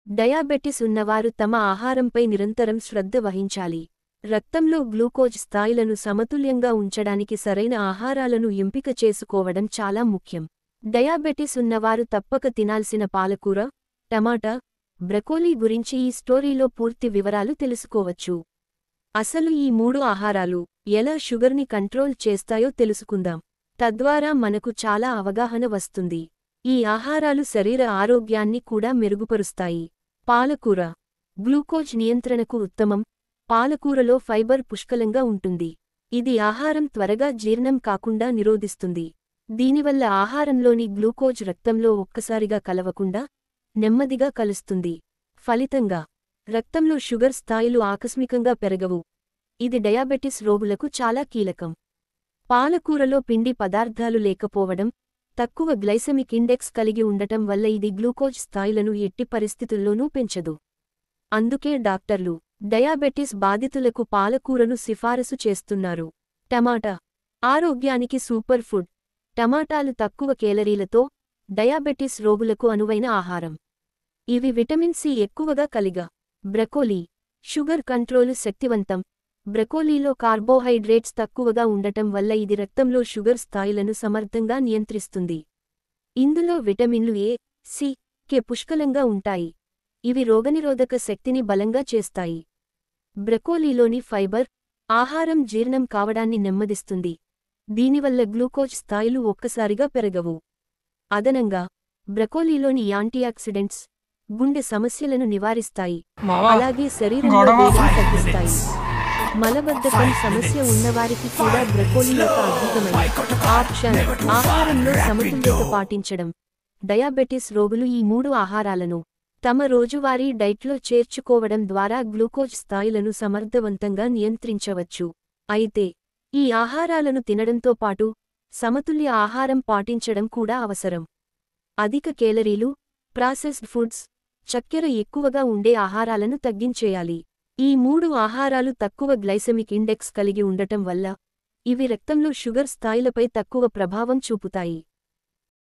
Diabetes ఉన్నవారు తమ ఆహారంపై నిరంతరం శ్రద్ధ వహించాలి. రక్తంలో గ్లూకోజ్ స్థాయిలను సమతుల్యంగా ఉంచడానికి సరైన ఆహారాలను ఎంపిక చేసుకోవడం చాలా ముఖ్యం. డయాబెటిస్ ఉన్నవారు తప్పక తినాల్సిన పాలకూర, టమాటా, బ్రకోలీ గురించి ఈ స్టోరీలో పూర్తి వివరాలు తెలుసుకోవచ్చు. అసలు ఈ 3 ఆహారాలు ఎలా షుగర్ని కంట్రోల్ చేస్తాయో తెలుసుకుందాం. తద్వారా మనకు చాలా అవగాహన వస్తుంది. ఈ ఆహారాలు శరీర ఆరోగ్యాన్ని కూడా మెరుగుపరుస్తాయి. పాలకూర గ్లూకోజ్ నియంత్రణకు ఉత్తమం. పాలకూరలో ఫైబర్ పుష్కలంగా ఉంటుంది. ఇది ఆహారం త్వరగా జీర్ణం కాకుండా నిరోధిస్తుంది. దీనివల్ల ఆహారంలోని గ్లూకోజ్ రక్తంలో ఒక్కసారిగా కలవకుండా నెమ్మదిగా కలుస్తుంది. ఫలితంగా రక్తంలో షుగర్ స్థాయిలు ఆకస్మికంగా పెరగవు. ఇది డయాబెటిస్ రోగులకు చాలా కీలకం. పాలకూరలో పిండి పదార్థాలు లేకపోవడం, తక్కువ గ్లైసెమిక్ ఇండెక్స్ కలిగి ఉండటం వల్ల ఇది గ్లూకోజ్ స్థాయిలను ఎట్టి పరిస్థితుల్లోనూ పెంచదు. అందుకే డాక్టర్లు డయాబెటిస్ బాధితులకు పాలకూరను సిఫారసు చేస్తున్నారు. టమాటా ఆరోగ్యానికి సూపర్ ఫుడ్. టమాటాలు తక్కువ కేలరీలతో డయాబెటిస్ రోగులకు అనువైన ఆహారం. ఇవి విటమిన్ సి ఎక్కువగా కలిగా. బ్రకోలీ షుగర్ కంట్రోలు శక్తివంతం. బ్రకోలీలో కార్బోహైడ్రేట్స్ తక్కువగా ఉండటం వల్ల ఇది రక్తంలో షుగర్ స్థాయిలను సమర్థంగా నియంత్రిస్తుంది. ఇందులో విటమిన్లు ఏ, సి, కె పుష్కలంగా ఉంటాయి. ఇవి రోగనిరోధక శక్తిని బలంగా చేస్తాయి. బ్రకోలీలోని ఫైబర్ ఆహారం జీర్ణం కావడాన్ని నెమ్మదిస్తుంది. దీనివల్ల గ్లూకోజ్ స్థాయిలు ఒక్కసారిగా పెరగవు. అదనంగా బ్రకోలీలోని యాంటీఆక్సిడెంట్స్ గుండె సమస్యలను నివారిస్తాయి. అలాగే శరీరంలో వేడిని తగ్గిస్తాయి. మలబద్ధకం సమస్య ఉన్నవారికి కూడా బ్రకోలీ ఒక అద్భుతమైన ఆప్షన్. ఆహారంలో సమతుల్యత పాటించడం. డయాబెటిస్ రోగులు ఈ 3 ఆహారాలను తమ రోజువారీ డైట్లో చేర్చుకోవడం ద్వారా గ్లూకోజ్ స్థాయిలను సమర్థవంతంగా నియంత్రించవచ్చు. అయితే ఈ ఆహారాలను తినడంతో పాటు సమతుల్య ఆహారం పాటించడం కూడా అవసరం. అధిక కేలరీలు, ప్రాసెస్డ్ ఫుడ్స్, చక్కెర ఎక్కువగా ఉండే ఆహారాలను తగ్గించేయాలి. ఈ 3 ఆహారాలు తక్కువ గ్లైసెమిక్ ఇండెక్స్ కలిగి ఉండటం వల్ల ఇవి రక్తంలో షుగర్ స్థాయిలపై తక్కువ ప్రభావం చూపుతాయి.